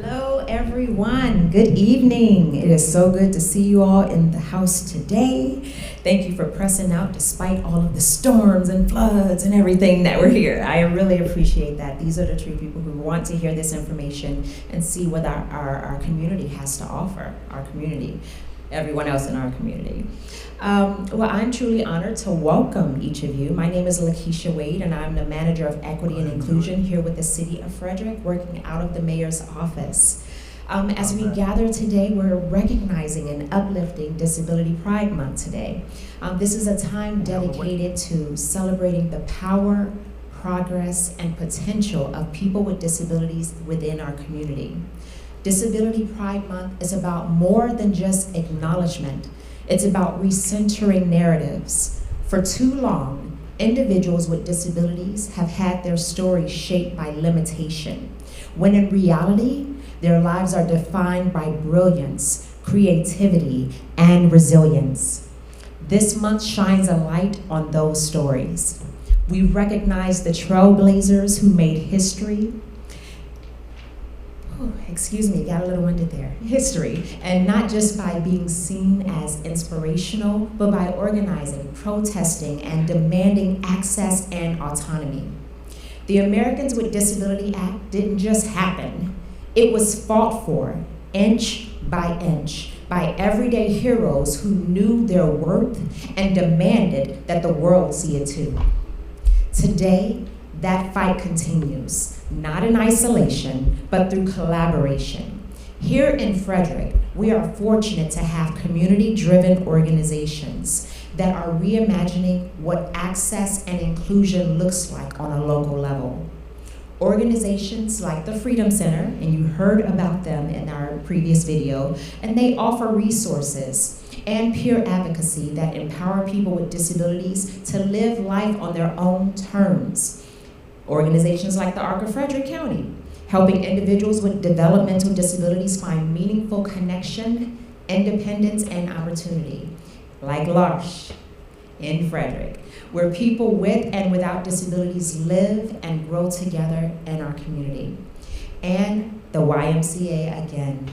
Hello, everyone. Good evening. It is so good to see you all in the house today. Thank you for pressing out despite all of the storms and floods and everything that we're here. I really appreciate that. These are the true people who want to hear this information and see what our community has to offer, our community, everyone else in our community. Well, I'm truly honored to welcome each of you. My name is Lakeisha Wade, and I'm the Manager of Equity and Inclusion here with the City of Frederick, working out of the Mayor's office. As we gather today, we're recognizing and uplifting Disability Pride Month today. This is a time dedicated to celebrating the power, progress, and potential of people with disabilities within our community. Disability Pride Month is about more than just acknowledgement. It's about recentering narratives. For too long, individuals with disabilities have had their stories shaped by limitation, when in reality, their lives are defined by brilliance, creativity, and resilience. This month shines a light on those stories. We recognize the trailblazers who made history, got a little winded there. History, and not just by being seen as inspirational, but by organizing, protesting, and demanding access and autonomy. The Americans with Disability Act didn't just happen. It was fought for, inch by everyday heroes who knew their worth and demanded that the world see it too. Today, that fight continues, not in isolation, but through collaboration. Here in Frederick, we are fortunate to have community-driven organizations that are reimagining what access and inclusion looks like on a local level. Organizations like the Freedom Center, and you heard about them in our previous video, and they offer resources and peer advocacy that empower people with disabilities to live life on their own terms. Organizations like the Arc of Frederick County, helping individuals with developmental disabilities find meaningful connection, independence, and opportunity. Like L'Arche in Frederick, where people with and without disabilities live and grow together in our community. And the YMCA again,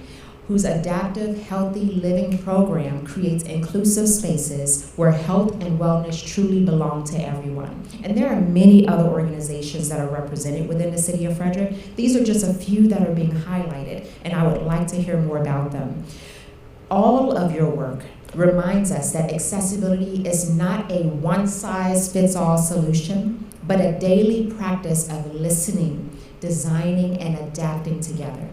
whose adaptive, healthy living program creates inclusive spaces where health and wellness truly belong to everyone. And there are many other organizations that are represented within the City of Frederick. These are just a few that are being highlighted, and I would like to hear more about them. All of your work reminds us that accessibility is not a one-size-fits-all solution, but a daily practice of listening, designing, and adapting together.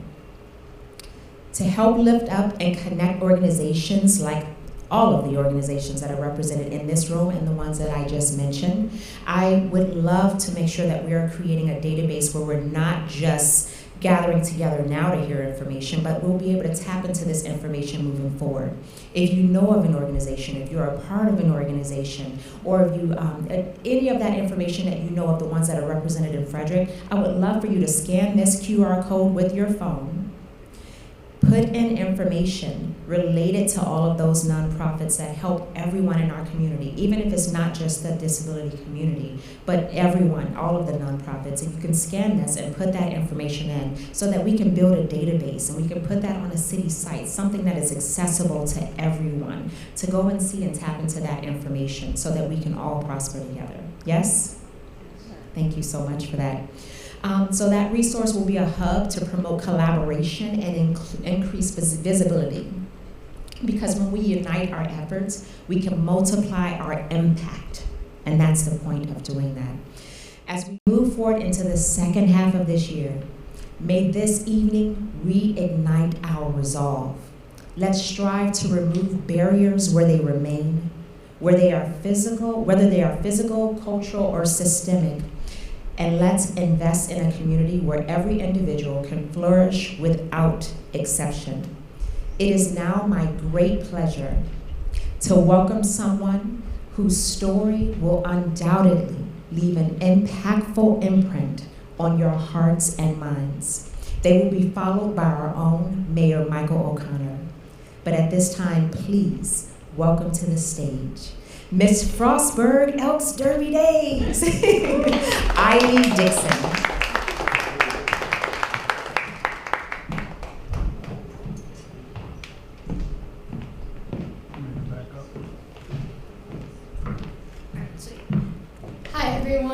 To help lift up and connect organizations like all of the organizations that are represented in this room and the ones that I just mentioned, I would love to make sure that we are creating a database where we're not just gathering together now to hear information, but we'll be able to tap into this information moving forward. If you know of an organization, if you're a part of an organization, or if you, any of that information that you know of the ones that are represented in Frederick, I would love for you to scan this QR code with your phone, put in information related to all of those nonprofits that help everyone in our community, even if it's not just the disability community, but everyone, all of the nonprofits. If you can scan this and put that information in so that we can build a database and we can put that on a city site, something that is accessible to everyone, to go and see and tap into that information so that we can all prosper together. Yes? Thank you so much for that. So that resource will be a hub to promote collaboration and increase visibility. Because when we unite our efforts, we can multiply our impact. And that's the point of doing that. As we move forward into the second half of this year, may this evening reignite our resolve. Let's strive to remove barriers where they remain, whether they are physical, cultural, or systemic. And let's invest in a community where every individual can flourish without exception. It is now my great pleasure to welcome someone whose story will undoubtedly leave an impactful imprint on your hearts and minds. They will be followed by our own Mayor Michael O'Connor. But at this time, please welcome to the stage Miss Frostburg Elks Derby Days, Eileen Dixon.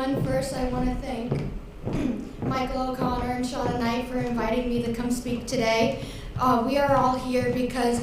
everyone. First, I want to thank Michael O'Connor and Shauna Knight for inviting me to come speak today. We are all here because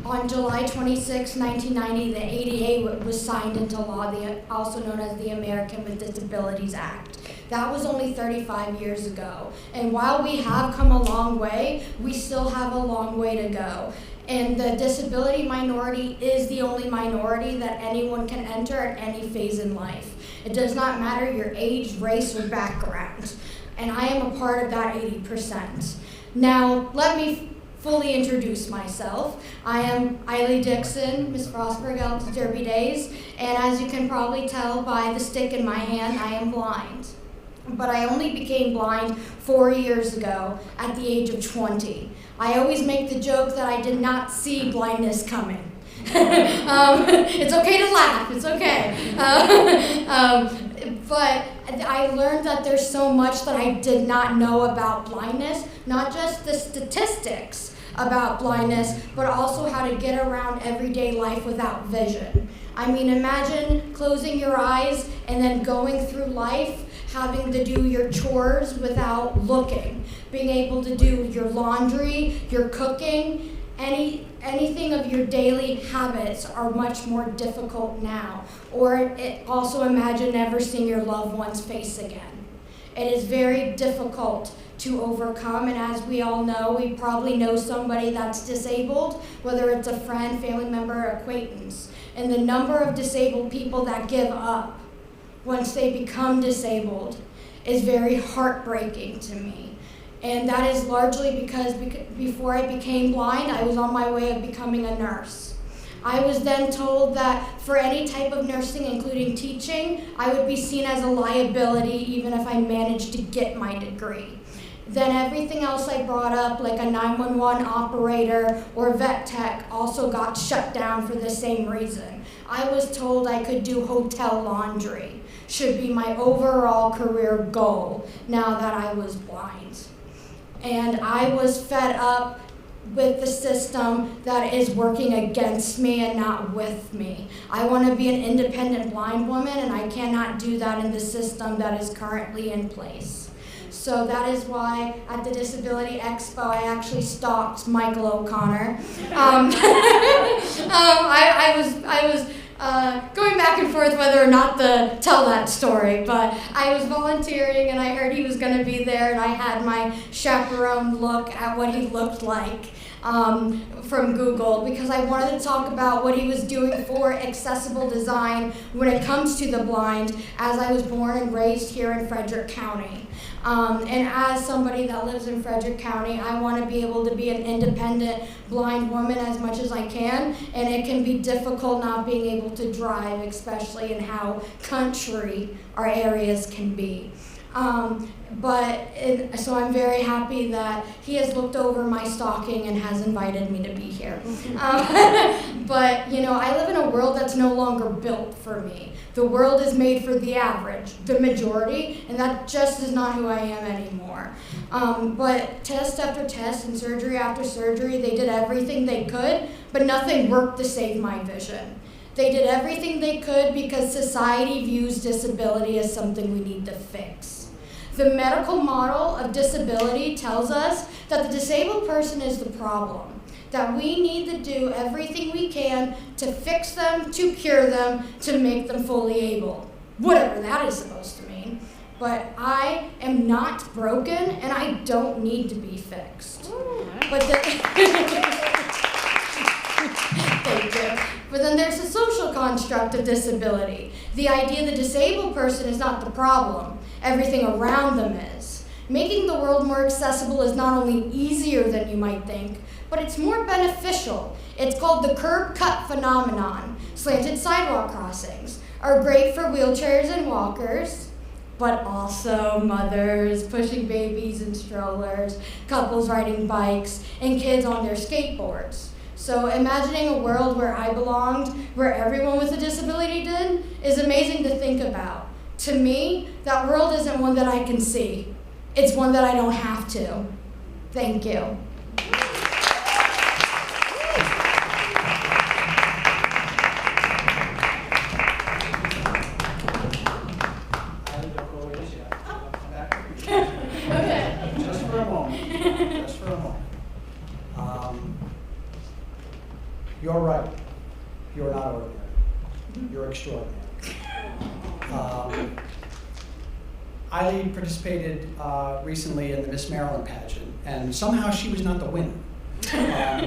on July 26, 1990, the ADA was signed into law, also known as the American with Disabilities Act. That was only 35 years ago. And while we have come a long way, we still have a long way to go. And the disability minority is the only minority that anyone can enter at any phase in life. It does not matter your age, race, or background. And I am a part of that 80%. Now, let me fully introduce myself. I am Eiley Dixon, Miss Frostburg Elks Derby Days, and as you can probably tell by the stick in my hand, I am blind. But I only became blind 4 years ago at the age of 20. I always make the joke that I did not see blindness coming. It's okay to laugh, it's okay. But I learned that there's so much that I did not know about blindness, not just the statistics about blindness, but also how to get around everyday life without vision. I mean, imagine closing your eyes and then going through life having to do your chores without looking, being able to do your laundry, your cooking, anything of your daily habits are much more difficult now. Or also imagine never seeing your loved one's face again. It is very difficult to overcome, and as we all know, we probably know somebody that's disabled, whether it's a friend, family member, or acquaintance. And the number of disabled people that give up once they become disabled is very heartbreaking to me. And that is largely because before I became blind, I was on my way of becoming a nurse. I was then told that for any type of nursing, including teaching, I would be seen as a liability even if I managed to get my degree. Then everything else I brought up, like a 911 operator or vet tech, also got shut down for the same reason. I was told I could do hotel laundry, should be my overall career goal now that I was blind. And I was fed up with the system that is working against me and not with me. I want to be an independent blind woman, and I cannot do that in the system that is currently in place. So that is why at the Disability Expo, I actually stalked Michael O'Connor. I was going back and forth whether or not to tell that story, but I was volunteering and I heard he was going to be there, and I had my chaperone look at what he looked like from Google, because I wanted to talk about what he was doing for accessible design when it comes to the blind, as I was born and raised here in Frederick County. And as somebody that lives in Frederick County, I want to be able to be an independent blind woman as much as I can, and it can be difficult not being able to drive, especially in how country our areas can be. So I'm very happy that he has looked over my stalking and has invited me to be here. But, you know, I live in a world that's no longer built for me. The world is made for the average, the majority, and that just is not who I am anymore. But test after test and surgery after surgery, they did everything they could, but nothing worked to save my vision. They did everything they could because society views disability as something we need to fix. The medical model of disability tells us that the disabled person is the problem, that we need to do everything we can to fix them, to cure them, to make them fully able, whatever that is supposed to mean. But I am not broken, and I don't need to be fixed. But Thank you. But then there's the social construct of disability. The idea the disabled person is not the problem. Everything around them is. Making the world more accessible is not only easier than you might think, but it's more beneficial. It's called the curb cut phenomenon. Slanted sidewalk crossings are great for wheelchairs and walkers, but also mothers pushing babies in strollers, couples riding bikes, and kids on their skateboards. So imagining a world where I belonged, where everyone with a disability did, is amazing to think about. To me, that world isn't one that I can see. It's one that I don't have to. Thank you. Just for a moment. You're right. You're not ordinary. You're extraordinary. Eileen participated recently in the Miss Maryland pageant, and somehow she was not the winner,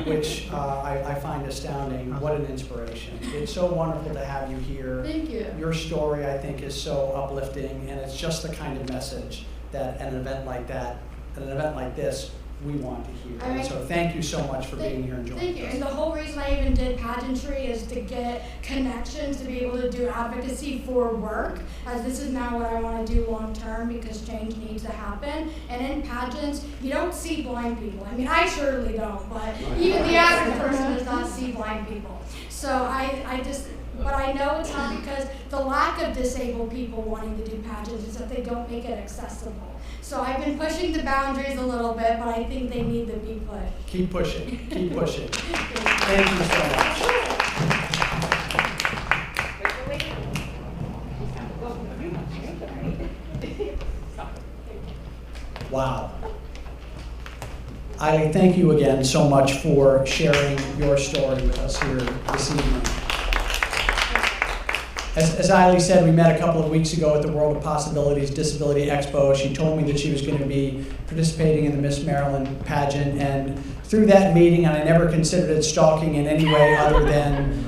which I find astounding. What an inspiration. It's so wonderful to have you here. Thank you. Your story, I think, is so uplifting, and it's just the kind of message that at an event like this, we want to hear. I mean, so thank you so much for being here and joining us. Thank you. And the whole reason I even did pageantry is to get connections, to be able to do advocacy for work, as this is now what I want to do long term because change needs to happen. And in pageants, you don't see blind people. I mean, I surely don't, but even the average person does not see blind people. So but I know it's not because the lack of disabled people wanting to do pageants is that they don't make it accessible. So I've been pushing the boundaries a little bit, but I think they need to be pushed. Keep pushing. Keep pushing. Thank you so much. Wow. Eileen, thank you again so much for sharing your story with us here this evening. As Eileen said, we met a couple of weeks ago at the World of Possibilities Disability Expo. She told me that she was going to be participating in the Miss Maryland pageant, and through that meeting, and I never considered it stalking in any way other than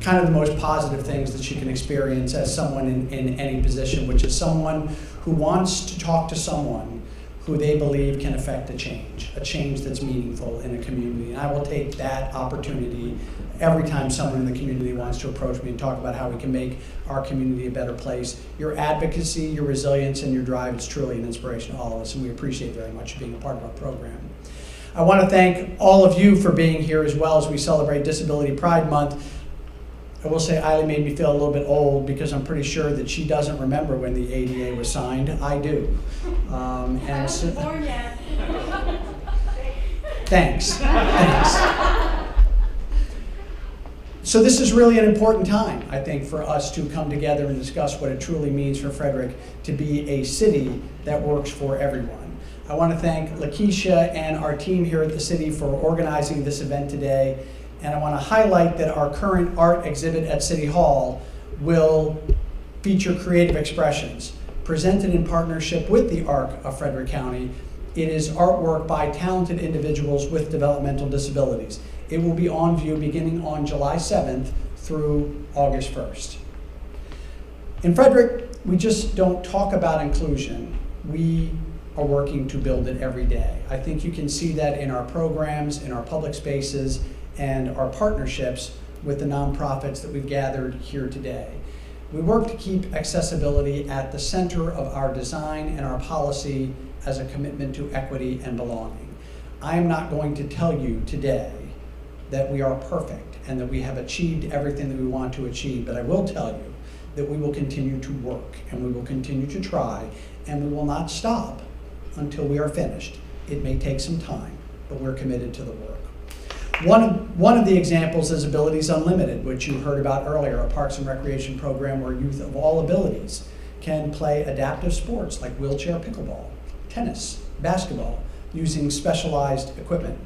kind of the most positive things that she can experience as someone in any position, which is someone who wants to talk to someone who they believe can affect a change that's meaningful in a community. And I will take that opportunity every time someone in the community wants to approach me and talk about how we can make our community a better place. Your advocacy, your resilience, and your drive is truly an inspiration to all of us, and we appreciate very much being a part of our program. I want to thank all of you for being here as well as we celebrate Disability Pride Month. I will say Eileen made me feel a little bit old because I'm pretty sure that she doesn't remember when the ADA was signed. I do. I wasn't born yet. Thanks. So this is really an important time, I think, for us to come together and discuss what it truly means for Frederick to be a city that works for everyone. I want to thank Lakeisha and our team here at the city for organizing this event today. And I want to highlight that our current art exhibit at City Hall will feature creative expressions presented in partnership with the ARC of Frederick County. It is artwork by talented individuals with developmental disabilities. It will be on view beginning on July 7th through August 1st. In Frederick, we just don't talk about inclusion. We are working to build it every day. I think you can see that in our programs, in our public spaces, and our partnerships with the nonprofits that we've gathered here today. We work to keep accessibility at the center of our design and our policy as a commitment to equity and belonging. I am not going to tell you today that we are perfect and that we have achieved everything that we want to achieve, but I will tell you that we will continue to work and we will continue to try and we will not stop until we are finished. It may take some time, but we're committed to the work. One of the examples is Abilities Unlimited, which you heard about earlier, a parks and recreation program where youth of all abilities can play adaptive sports like wheelchair pickleball, tennis, basketball, using specialized equipment.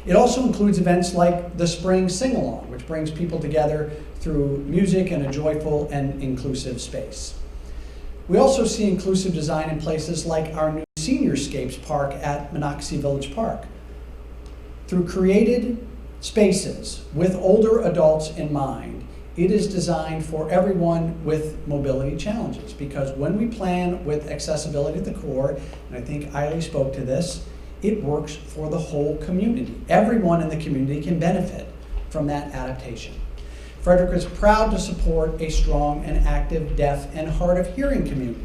It also includes events like the Spring Sing-Along, which brings people together through music and a joyful and inclusive space. We also see inclusive design in places like our new Seniorscapes Park at Monocacy Village Park. Through created spaces with older adults in mind, it is designed for everyone with mobility challenges, because when we plan with accessibility at the core, and I think Eileen spoke to this, it works for the whole community. Everyone in the community can benefit from that adaptation. Frederick is proud to support a strong and active deaf and hard of hearing community,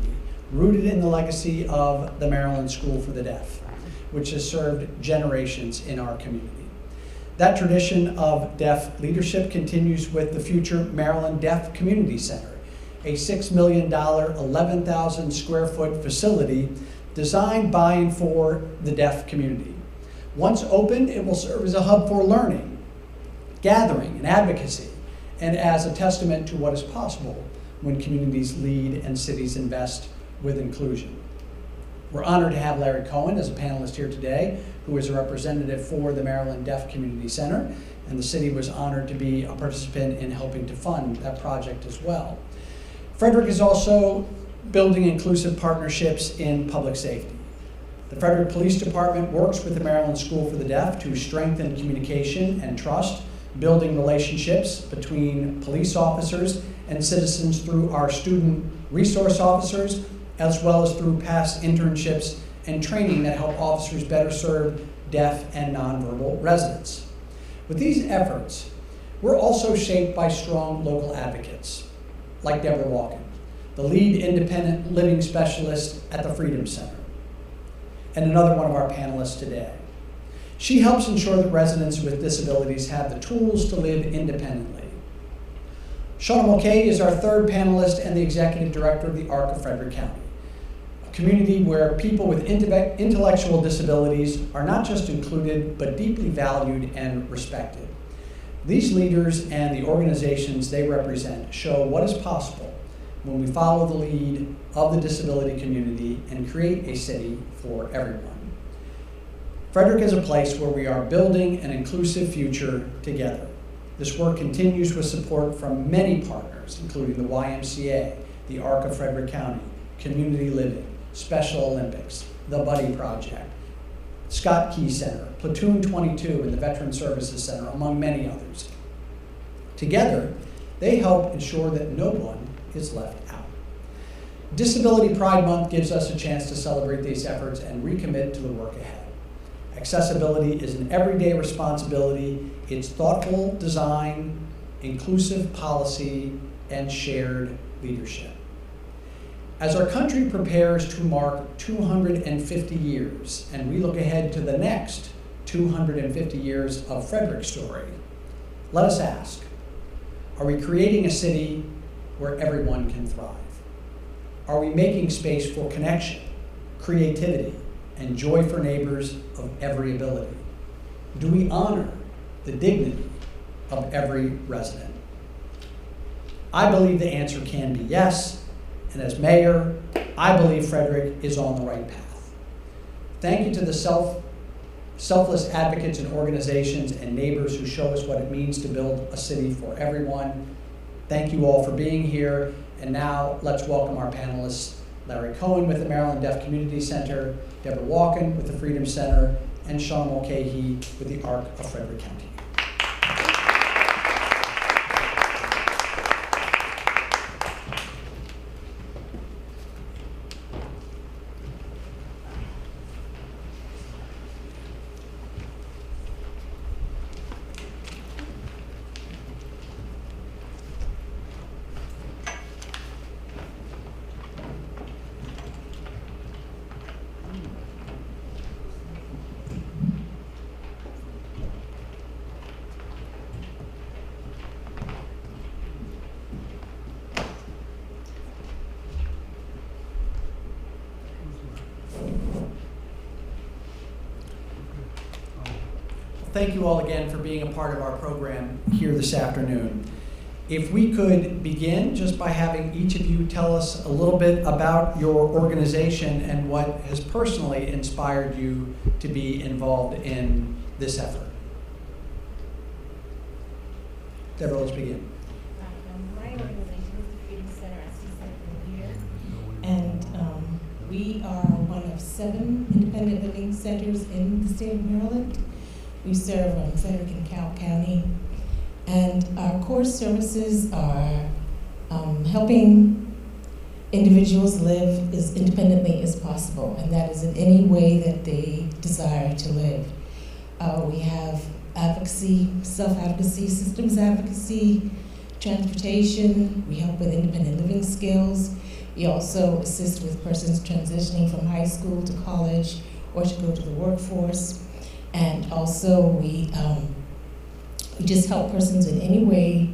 rooted in the legacy of the Maryland School for the Deaf, which has served generations in our community. That tradition of deaf leadership continues with the future Maryland Deaf Community Center, a $6 million, 11,000 square foot facility designed by and for the deaf community. Once opened, it will serve as a hub for learning, gathering, and advocacy, and as a testament to what is possible when communities lead and cities invest with inclusion. We're honored to have Larry Cohen as a panelist here today, who is a representative for the Maryland Deaf Community Center, and the city was honored to be a participant in helping to fund that project as well. Frederick is also building inclusive partnerships in public safety. The Frederick Police Department works with the Maryland School for the Deaf to strengthen communication and trust, building relationships between police officers and citizens through our student resource officers, as well as through past internships and training that help officers better serve deaf and nonverbal residents. With these efforts, we're also shaped by strong local advocates, like Deborah Walken, the lead independent living specialist at the Freedom Center, and another one of our panelists today. She helps ensure that residents with disabilities have the tools to live independently. Shauna Mulcahy is our third panelist and the executive director of the ARC of Frederick County, a community where people with intellectual disabilities are not just included, but deeply valued and respected. These leaders and the organizations they represent show what is possible when we follow the lead of the disability community and create a city for everyone. Frederick is a place where we are building an inclusive future together. This work continues with support from many partners, including the YMCA, the ARC of Frederick County, Community Living, Special Olympics, the Buddy Project, Scott Key Center, Platoon 22, and the Veteran Services Center, among many others. Together, they help ensure that no one is left out. Disability Pride Month gives us a chance to celebrate these efforts and recommit to the work ahead. Accessibility is an everyday responsibility. It's thoughtful design, inclusive policy, and shared leadership. As our country prepares to mark 250 years, and we look ahead to the next 250 years of Frederick's story, let us ask, are we creating a city where everyone can thrive? Are we making space for connection, creativity, and joy for neighbors of every ability? Do we honor the dignity of every resident? I believe the answer can be yes, and as mayor, I believe Frederick is on the right path. Thank you to the selfless advocates and organizations and neighbors who show us what it means to build a city for everyone. Thank you all for being here. And now let's welcome our panelists, Larry Cohen with the Maryland Deaf Community Center, Deborah Walken with the Freedom Center, and Shauna Mulcahy with the ARC of Frederick County. Thank you all again for being a part of our program here this afternoon. If we could begin just by having each of you tell us a little bit about your organization and what has personally inspired you to be involved in this effort. Deborah, let's begin. My organization is the Freedom Center, as you said earlier, and we are one of 7 independent living centers in the state of Maryland. We serve Frederick and Cal County, and our core services are helping individuals live as independently as possible, and that is in any way that they desire to live. We have advocacy, self-advocacy, systems advocacy, transportation. We help with independent living skills. We also assist with persons transitioning from high school to college or to go to the workforce. And also we just help persons in any way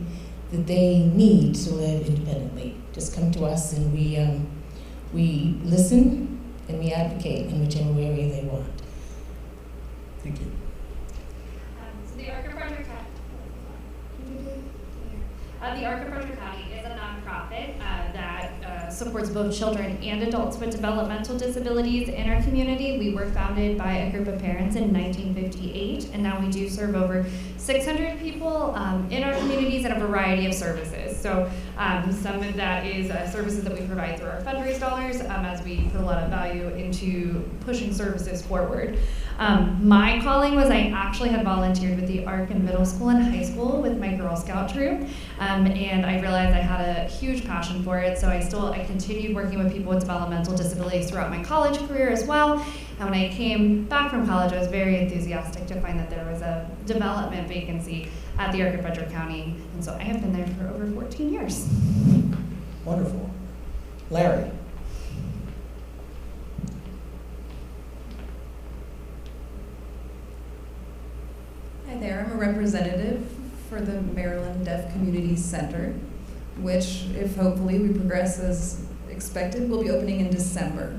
that they need to live independently. Just come to us and we listen and we advocate in whichever area they want. Thank you. So the ARC of Frederick County is a nonprofit that supports both children and adults with developmental disabilities in our community. We were founded by a group of parents in 1958, and now we do serve over 600 people in our communities in a variety of services. So some of that is services that we provide through our fundraise dollars as we put a lot of value into pushing services forward. My calling was I actually had volunteered with the ARC in middle school and high school with my Girl Scout troop, and I realized I had a huge passion for it, so I continued working with people with developmental disabilities throughout my college career as well. And when I came back from college, I was very enthusiastic to find that there was a development vacancy at the ARC of Frederick County, and so I have been there for over 14 years. Wonderful. Larry. Hi there, I'm a representative for the Maryland Deaf Community Center, which, if hopefully we progress as expected, will be opening in December.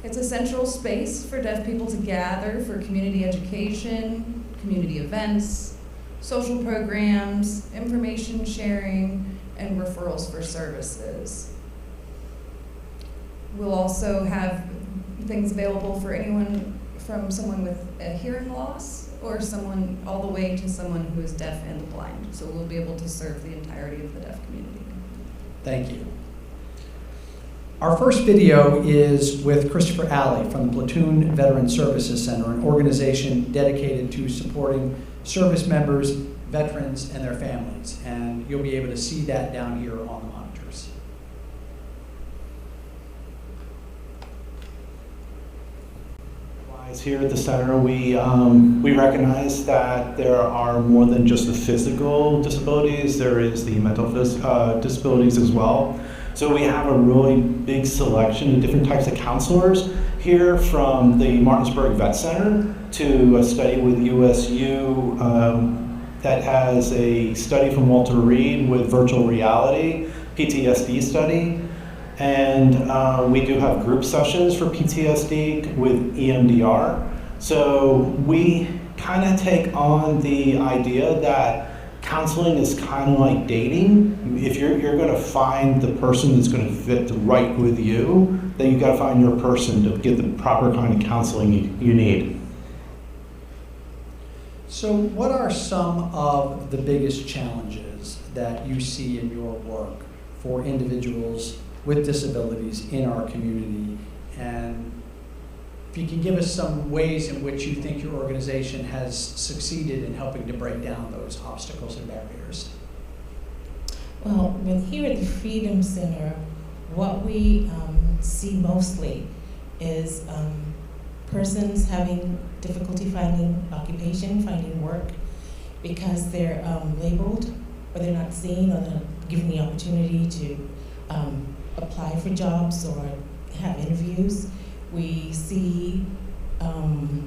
It's a central space for deaf people to gather for community education, community events, social programs, information sharing, and referrals for services. We'll also have things available for anyone from someone with a hearing loss or someone all the way to someone who is deaf and blind. So we'll be able to serve the entirety of the deaf community. Thank you. Our first video is with Christopher Alley from the Platoon Veteran Services Center, an organization dedicated to supporting service members, veterans, and their families. And you'll be able to see that down here on the monitors. Here at the center, we recognize that there are more than just the physical disabilities. There is the mental disabilities as well. So we have a really big selection of different types of counselors here, from the Martinsburg Vet Center to a study with USU that has a study from Walter Reed with virtual reality, PTSD study. And we do have group sessions for PTSD with EMDR. So we kind of take on the idea that counseling is kind of like dating. If you're going to find the person that's going to fit right with you, then you got to find your person to get the proper kind of counseling you need. So what are some of the biggest challenges that you see in your work for individuals with disabilities in our community? And if you can give us some ways in which you think your organization has succeeded in helping to break down those obstacles and barriers. Well, here at the Freedom Center, what we see mostly is persons having difficulty finding occupation, finding work, because they're labeled, or they're not seen, or they're not given the opportunity to apply for jobs or have interviews. We see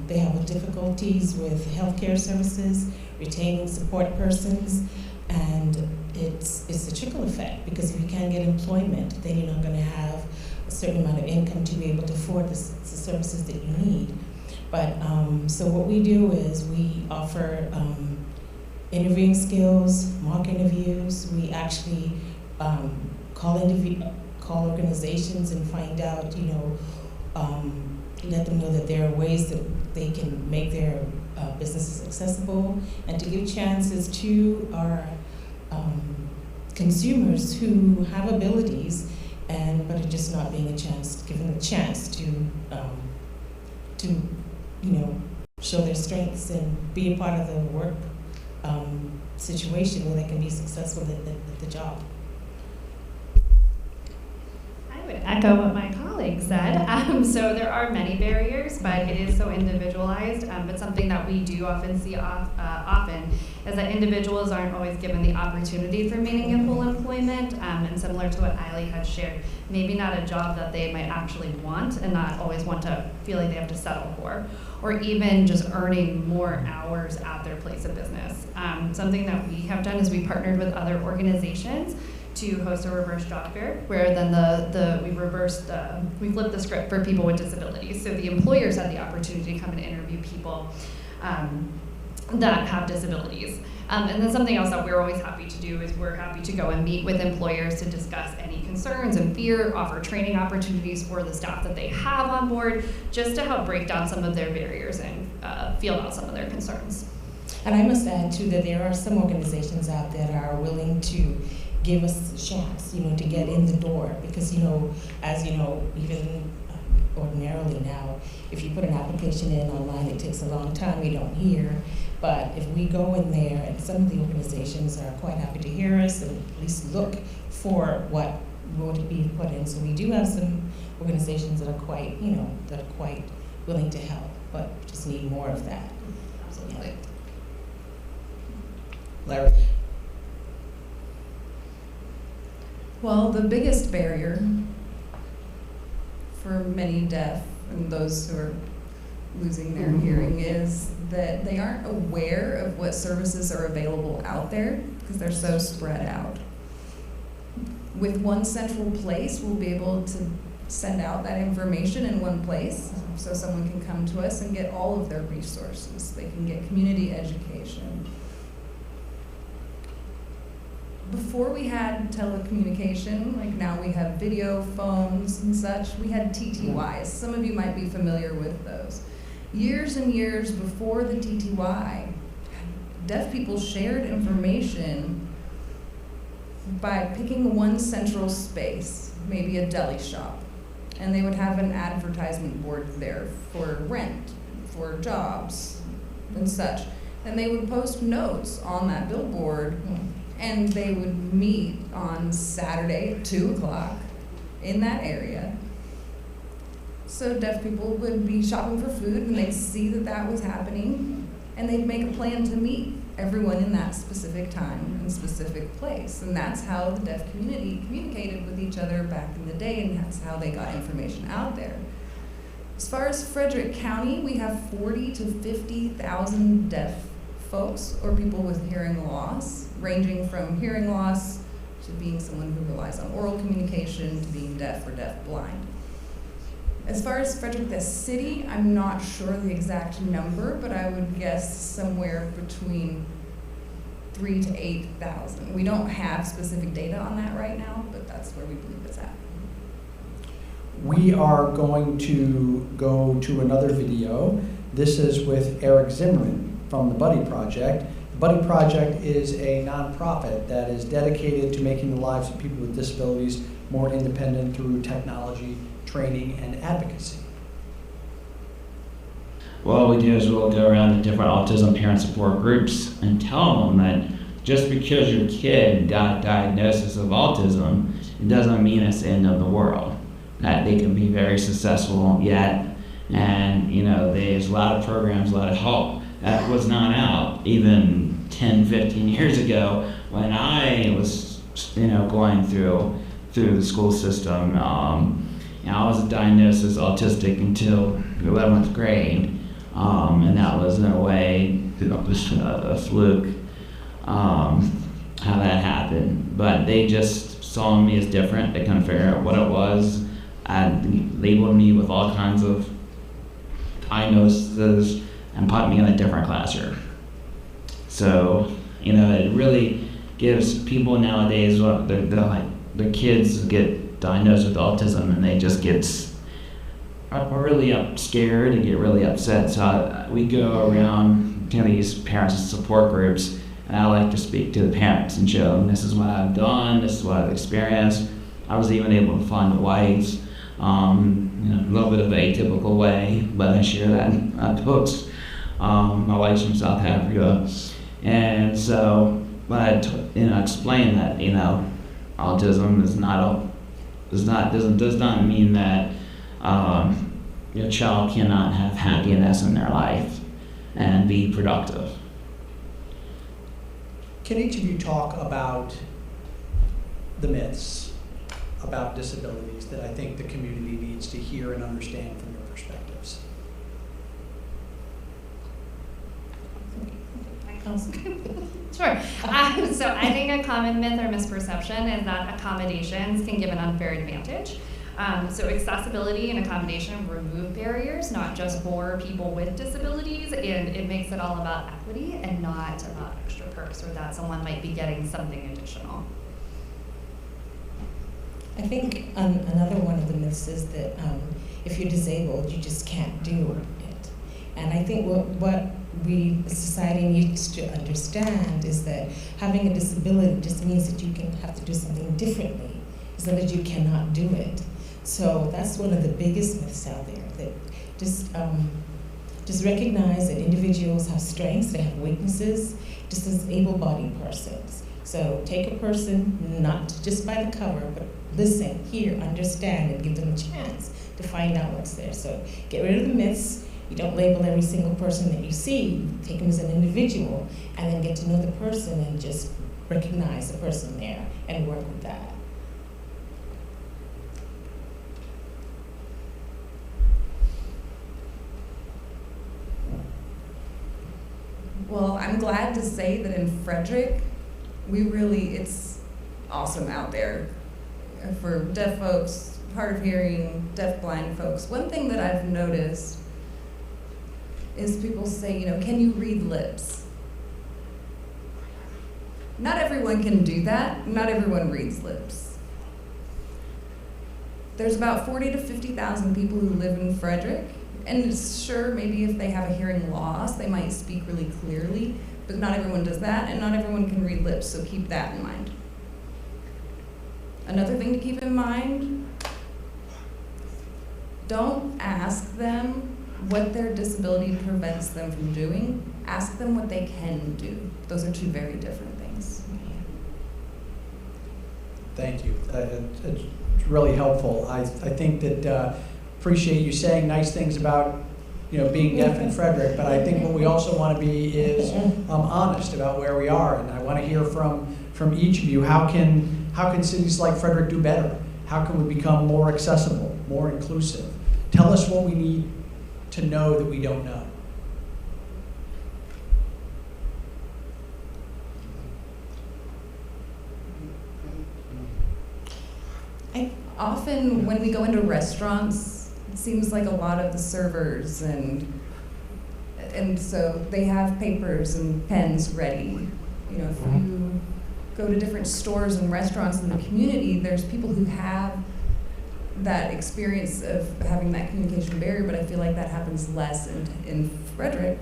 they have difficulties with healthcare services, retaining support persons, and it's a trickle effect, because if you can't get employment, then you're not going to have a certain amount of income to be able to afford the services that you need. But so what we do is we offer interviewing skills, mock interviews. We actually call organizations and find out, let them know that there are ways that they can make their businesses accessible, and to give chances to our consumers who have abilities but are just not being given a chance to show their strengths and be a part of the work situation where they can be successful at the job. I would echo what my colleague said. So there are many barriers, but it is so individualized. But something that we do often see often is that individuals aren't always given the opportunity for meaningful employment. And similar to what Eiley had shared, maybe not a job that they might actually want and not always want to feel like they have to settle for, or even just earning more hours at their place of business. Something that we have done is we partnered with other organizations to host a reverse job fair, where then we flipped the script for people with disabilities. So the employers had the opportunity to come and interview people that have disabilities. And then something else that we're always happy to do is we're happy to go and meet with employers to discuss any concerns and fear, offer training opportunities for the staff that they have on board, just to help break down some of their barriers and feel out some of their concerns. And I must add too that there are some organizations out there that are willing to give us a chance, to get in the door, because as even ordinarily now, if you put an application in online, it takes a long time, you don't hear. But if we go in there, and some of the organizations are quite happy to hear us and at least look for what would be put in. So we do have some organizations that are quite, that are quite willing to help, but just need more of that. Absolutely. Larry? Well, the biggest barrier for many deaf and those who are losing their hearing is that they aren't aware of what services are available out there because they're so spread out. With one central place, we'll be able to send out that information in one place so someone can come to us and get all of their resources. They can get community education. Before we had telecommunication, like now we have video phones and such, we had TTYs. Some of you might be familiar with those. Years and years before the TTY, deaf people shared information by picking one central space, maybe a deli shop, and they would have an advertisement board there for rent, for jobs, and such. And they would post notes on that billboard, and they would meet on Saturday at 2 o'clock in that area. So deaf people would be shopping for food and they'd see that that was happening and they'd make a plan to meet everyone in that specific time and specific place. And that's how the deaf community communicated with each other back in the day, and that's how they got information out there. As far as Frederick County, we have 40 to 50,000 deaf folks or people with hearing loss, ranging from hearing loss to being someone who relies on oral communication to being deaf or deaf-blind. As far as Frederick the city, I'm not sure the exact number, but I would guess somewhere between 3,000 to 8,000. We don't have specific data on that right now, but that's where we believe it's at. We are going to go to another video. This is with Eric Zimmerman from the Buddy Project. The Buddy Project is a nonprofit that is dedicated to making the lives of people with disabilities more independent through technology, training, and advocacy. What we do is we'll go around to different autism parent support groups and tell them that just because your kid got a diagnosis of autism, it doesn't mean it's the end of the world. That they can be very successful yet, and there's a lot of programs, a lot of help that was not out even 10, 15 years ago when I was going through the school system. I was diagnosed as autistic until 11th grade, and that was in a way a fluke how that happened. But they just saw me as different. They couldn't figure out what it was. And labeled me with all kinds of diagnoses and put me in a different classroom. So, it really gives people nowadays, their kids get diagnosed with autism and they just get really scared and get really upset. So we go around to these parents and support groups, and I like to speak to the parents and show them this is what I've done, this is what I've experienced. I was even able to find the whites, a little bit of an atypical way, but I share that in books. My wife's from South Africa, and so but explain that autism is does not mean that your child cannot have happiness in their life and be productive. Can each of you talk about the myths about disabilities that I think the community needs to hear and understand from your perspectives? Sure. So I think a common myth or misperception is that accommodations can give an unfair advantage. So accessibility and accommodation remove barriers, not just for people with disabilities, and it makes it all about equity and not about extra perks or that someone might be getting something additional. I think another one of the myths is that if you're disabled, you just can't do it. And I think what we, society, needs to understand is that having a disability just means that you can have to do something differently. It's not that you cannot do it. So that's one of the biggest myths out there, that just recognize that individuals have strengths, they have weaknesses, just as able-bodied persons. So take a person, not just by the cover, but listen, hear, understand, and give them a chance to find out what's there. So get rid of the myths. You don't label every single person that you see. Take them as an individual, and then get to know the person and just recognize the person there and work with that. Well, I'm glad to say that in Frederick, it's awesome out there for deaf folks, hard of hearing, deaf blind folks. One thing that I've noticed is people say, can you read lips? Not everyone can do that. Not everyone reads lips. There's about 40 to 50,000 people who live in Frederick. And sure, maybe if they have a hearing loss, they might speak really clearly, but not everyone does that, and not everyone can read lips, so keep that in mind. Another thing to keep in mind, don't ask them what their disability prevents them from doing. Ask them what they can do. Those are two very different things. Thank you. It's really helpful. I think that appreciate you saying nice things about being deaf in Frederick, but I think what we also want to be is honest about where we are, and I want to hear from each of you. How can cities like Frederick do better? How can we become more accessible, more inclusive? Tell us what we need to know that we don't know. Often when we go into restaurants, it seems like a lot of the servers and so they have papers and pens ready. If you go to different stores and restaurants in the community, there's people who have that experience of having that communication barrier, but I feel like that happens less in Frederick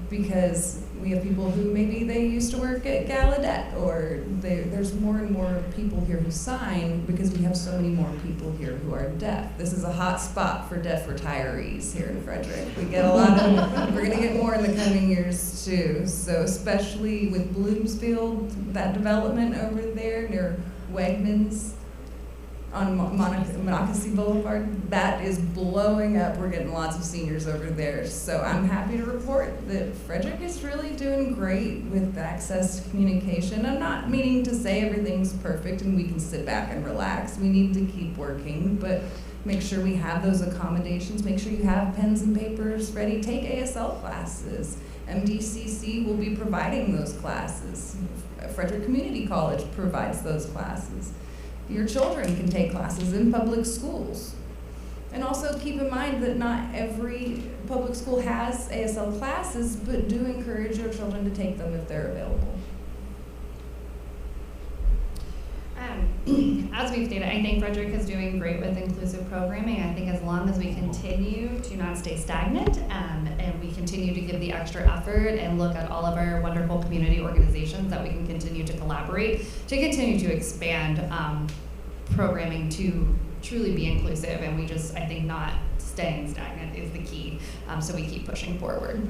because we have people who maybe they used to work at Gallaudet, or there's more and more people here who sign because we have so many more people here who are deaf. This is a hot spot for deaf retirees here in Frederick. We get a lot of, we're gonna get more in the coming years too. So especially with Bloomsfield, that development over there near Wegmans, on Monocacy Boulevard, that is blowing up. We're getting lots of seniors over there. So I'm happy to report that Frederick is really doing great with access to communication. I'm not meaning to say everything's perfect and we can sit back and relax. We need to keep working, but make sure we have those accommodations. Make sure you have pens and papers ready. Take ASL classes. MDCC will be providing those classes. Frederick Community College provides those classes. Your children can take classes in public schools. And also keep in mind that not every public school has ASL classes, but do encourage your children to take them if they're available. As we've stated, I think Frederick is doing great with inclusive programming. I think as long as we continue to not stay stagnant and we continue to give the extra effort and look at all of our wonderful community organizations that we can continue to collaborate to continue to expand programming to truly be inclusive, and we just, I think, not staying stagnant is the key, so we keep pushing forward.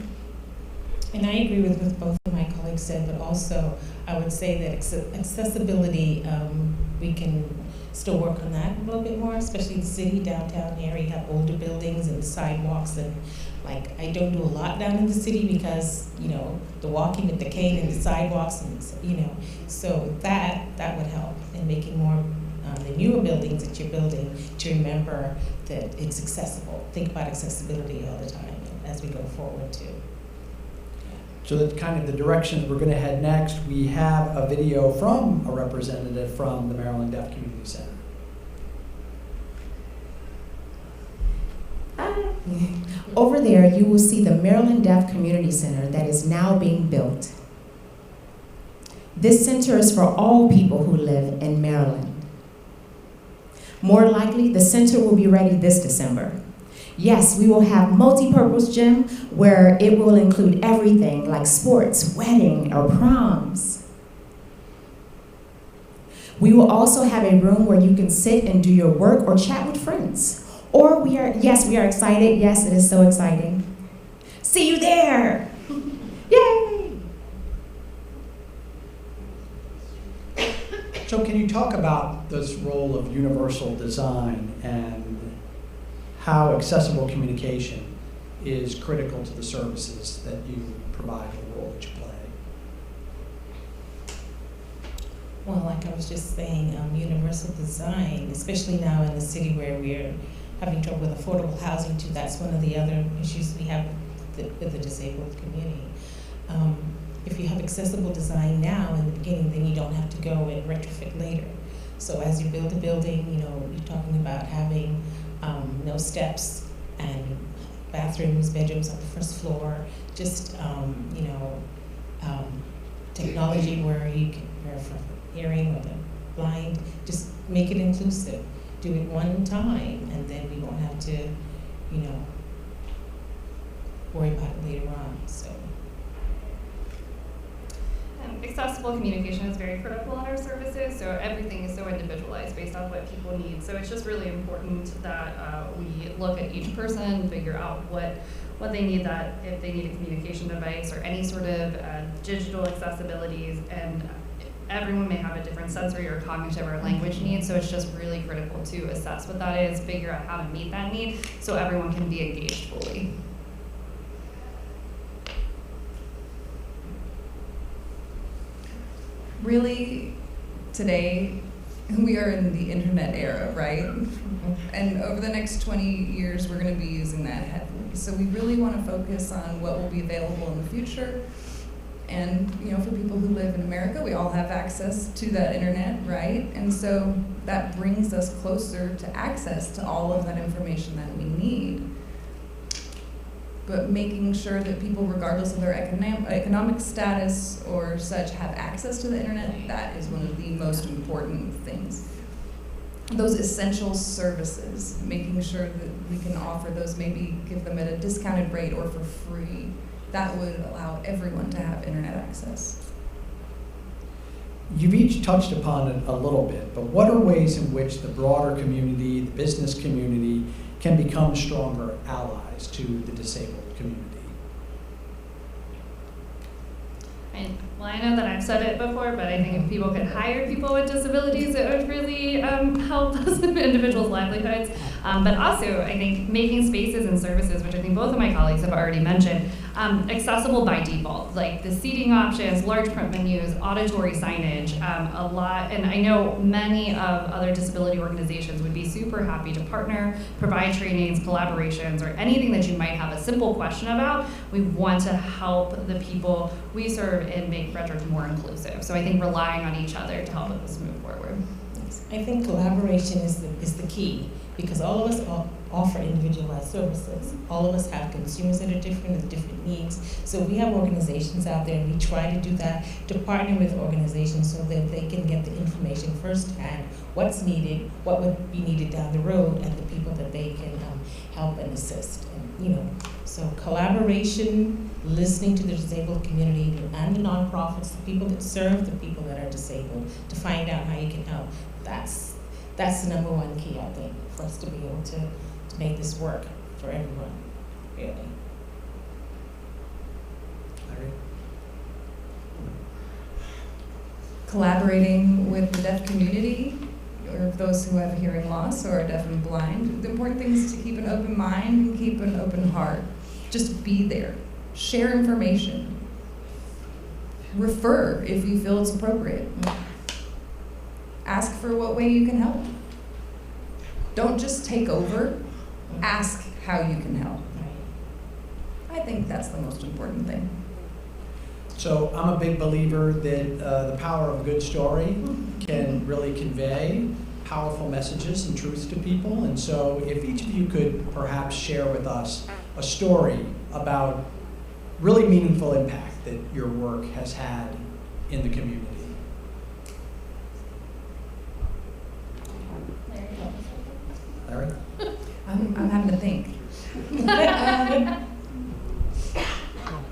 And I agree with what both of my colleagues said, but also I would say that accessibility, we can still work on that a little bit more, especially the city, downtown area, you have older buildings and sidewalks, and like I don't do a lot down in the city because, the walking with the cane and the sidewalks, and so that would help in making more the newer buildings that you're building to remember that it's accessible. Think about accessibility all the time as we go forward too. So that's kind of the direction we're going to head next. We have a video from a representative from the Maryland Deaf Community Center. Over there, you will see the Maryland Deaf Community Center that is now being built. This center is for all people who live in Maryland. More likely, the center will be ready this December. Yes, we will have multi-purpose gym where it will include everything like sports, wedding, or proms. We will also have a room where you can sit and do your work or chat with friends. Or we are excited. Yes, it is so exciting. See you there. Yay! So can you talk about this role of universal design and how accessible communication is critical to the services that you provide, the role that you play? Well, like I was just saying, universal design, especially now in the city where we're having trouble with affordable housing too, that's one of the other issues we have with the disabled community. If you have accessible design now in the beginning, then you don't have to go and retrofit later. So as you build a building, you're talking about having no steps and bathrooms, bedrooms on the first floor, just technology where you can, for hearing or the blind, just make it inclusive. Do it one time, and then we won't have to, worry about it later on. So. Accessible communication is very critical in our services, so everything is so individualized based on what people need. So it's just really important that we look at each person, figure out what they need, that if they need a communication device or any sort of digital accessibilities, and everyone may have a different sensory or cognitive or language needs, so it's just really critical to assess what that is, figure out how to meet that need so everyone can be engaged fully. Really, today, we are in the internet era, right? And over the next 20 years, we're going to be using that heavily. So we really want to focus on what will be available in the future. And for people who live in America, we all have access to that internet, right? And so that brings us closer to access to all of that information that we need. But making sure that people, regardless of their economic status or such, have access to the internet, that is one of the most important things. Those essential services, making sure that we can offer those, maybe give them at a discounted rate or for free, that would allow everyone to have internet access. You've each touched upon it a little bit, but what are ways in which the broader community, the business community, can become stronger allies to the disabled community? Well, I know that I've said it before, but I think if people could hire people with disabilities, it would really help those individuals' livelihoods. But also, I think making spaces and services, which I think both of my colleagues have already mentioned, accessible by default, like the seating options, large print menus, auditory signage, a lot. And I know many of other disability organizations would be super happy to partner, provide trainings, collaborations, or anything that you might have a simple question about. We want to help the people we serve and make Frederick more inclusive. So I think relying on each other to help us move forward. I think collaboration is the key, because all of us offer individualized services. All of us have consumers that are different with different needs. So we have organizations out there, and we try to do that, to partner with organizations so that they can get the information firsthand, what's needed, what would be needed down the road, and the people that they can help and assist. And, so collaboration, listening to the disabled community and the nonprofits, the people that serve the people that are disabled, to find out how you can help. That's the number one key, I think, for us to be able to make this work for everyone, really. Larry? Collaborating with the deaf community, or those who have hearing loss or are deaf and blind. The important thing is to keep an open mind and keep an open heart. Just be there. Share information. Refer if you feel it's appropriate. Ask for what way you can help. Don't just take over. Ask how you can help. I think that's the most important thing. So I'm a big believer that the power of a good story can really convey powerful messages and truths to people. And so if each of you could perhaps share with us a story about really meaningful impact that your work has had in the community. Larry? I'm having to think.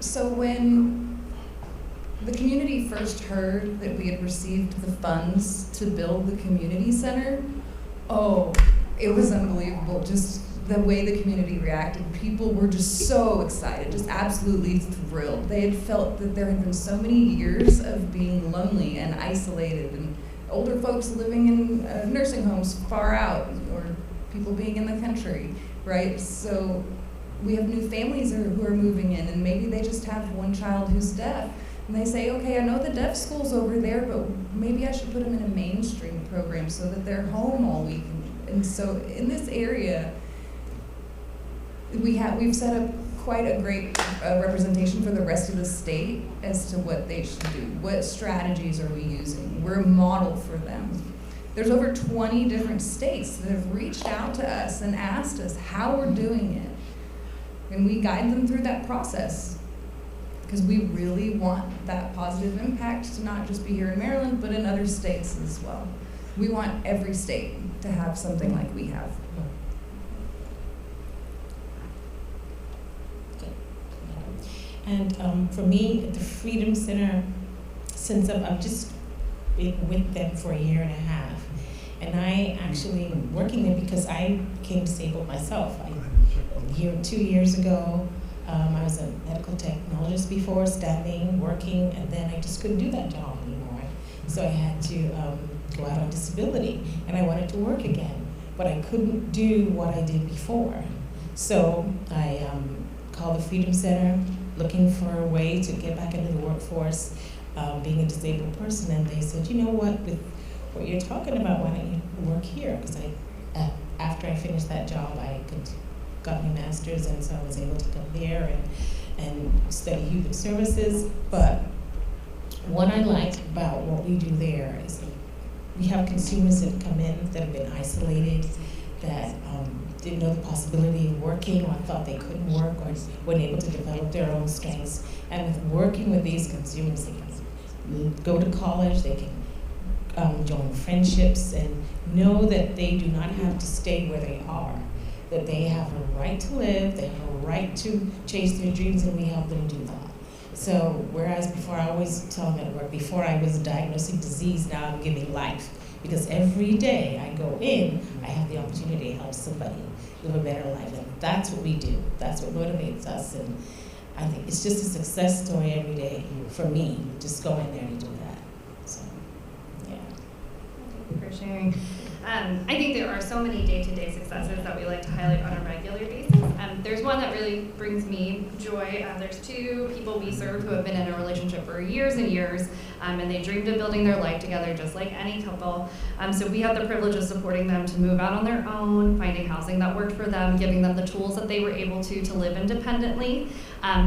So when the community first heard that we had received the funds to build the community center, it was unbelievable. Just the way the community reacted. People were just so excited, just absolutely thrilled. They had felt that there had been so many years of being lonely and isolated, and older folks living in nursing homes far out, or people being in the country, right? So we have new families who are moving in, and maybe they just have one child who's deaf. And they say, okay, I know the deaf school's over there, but maybe I should put them in a mainstream program so that they're home all week. And so in this area, we've set up quite a great representation for the rest of the state as to what they should do. What strategies are we using? We're a model for them. There's over 20 different states that have reached out to us and asked us how we're doing it. And we guide them through that process, because we really want that positive impact to not just be here in Maryland, but in other states as well. We want every state to have something like we have. And for me, at the Freedom Center, since I've just been with them for a year and a half, and I actually am working there because I became disabled myself. 2 years ago, I was a medical technologist before, standing, working, and then I just couldn't do that job anymore. So I had to go out on disability, and I wanted to work again, but I couldn't do what I did before. So I called the Freedom Center, looking for a way to get back into the workforce, being a disabled person, and they said, you know what, with what you're talking about, why don't you work here? Because after I finished that job, got my master's, and so I was able to come there and study human services. But what I like about what we do there is we have consumers that come in that have been isolated, that didn't know the possibility of working, or thought they couldn't work, or weren't able to develop their own strengths. And with working with these consumers, they can go to college, they can join friendships, and know that they do not have to stay where they are, that they have a right to live, they have a right to chase their dreams, and we help them do that. So whereas before I always tell them at work, before I was diagnosing disease, now I'm giving life. Because every day I go in, I have the opportunity to help somebody live a better life. And that's what we do. That's what motivates us. And I think it's just a success story every day for me, just go in there and do that. So, yeah. Thank you for sharing. I think there are so many day-to-day successes that we like to highlight on a regular basis. There's one that really brings me joy. There's two people we serve who have been in a relationship for years and years, and they dreamed of building their life together just like any couple. So we had the privilege of supporting them to move out on their own, finding housing that worked for them, giving them the tools that they were able to live independently.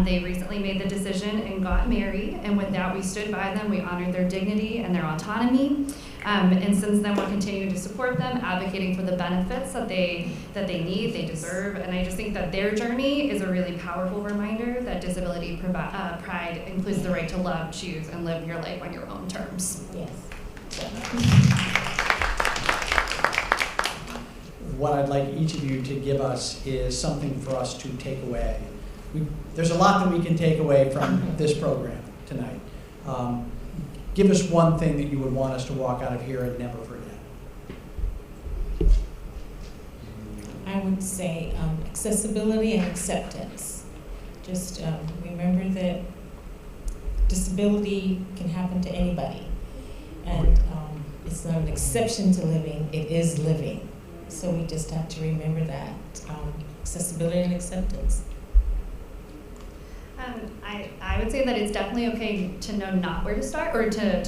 They recently made the decision and got married, and with that we stood by them, we honored their dignity and their autonomy. And since then, we're continuing to support them, advocating for the benefits that they need, they deserve. And I just think that their journey is a really powerful reminder that disability pride includes the right to love, choose, and live your life on your own terms. Yes. What I'd like each of you to give us is something for us to take away. There's a lot that we can take away from this program tonight. Give us one thing that you would want us to walk out of here and never forget. I would say accessibility and acceptance. Just remember that disability can happen to anybody. And it's not an exception to living, it is living. So we just have to remember that, accessibility and acceptance. I would say that it's definitely okay to know not where to start, or to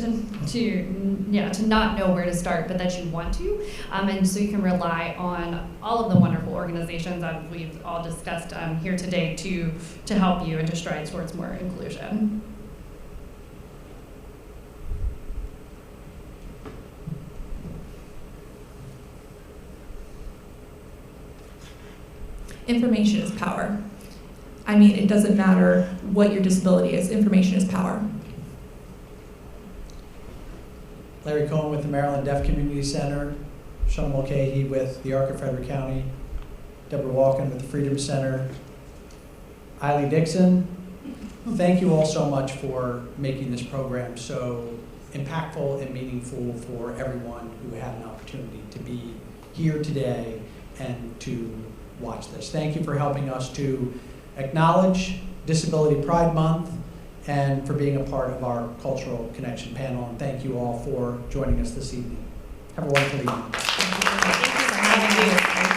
not know where to start, but that you want to, and so you can rely on all of the wonderful organizations that we've all discussed here today to help you and to strive towards more inclusion. information is power. I mean, it doesn't matter what your disability is, information is power. Larry Cohen with the Maryland Deaf Community Center, Sean Mulcahy with the Arc of Frederick County, Deborah Walken with the Freedom Center, Eiley Dixon. Thank you all so much for making this program so impactful and meaningful for everyone who had an opportunity to be here today and to watch this. Thank you for helping us to acknowledge Disability Pride Month and for being a part of our Cultural Connection panel. And thank you all for joining us this evening. Have a wonderful evening. Thank you for having me.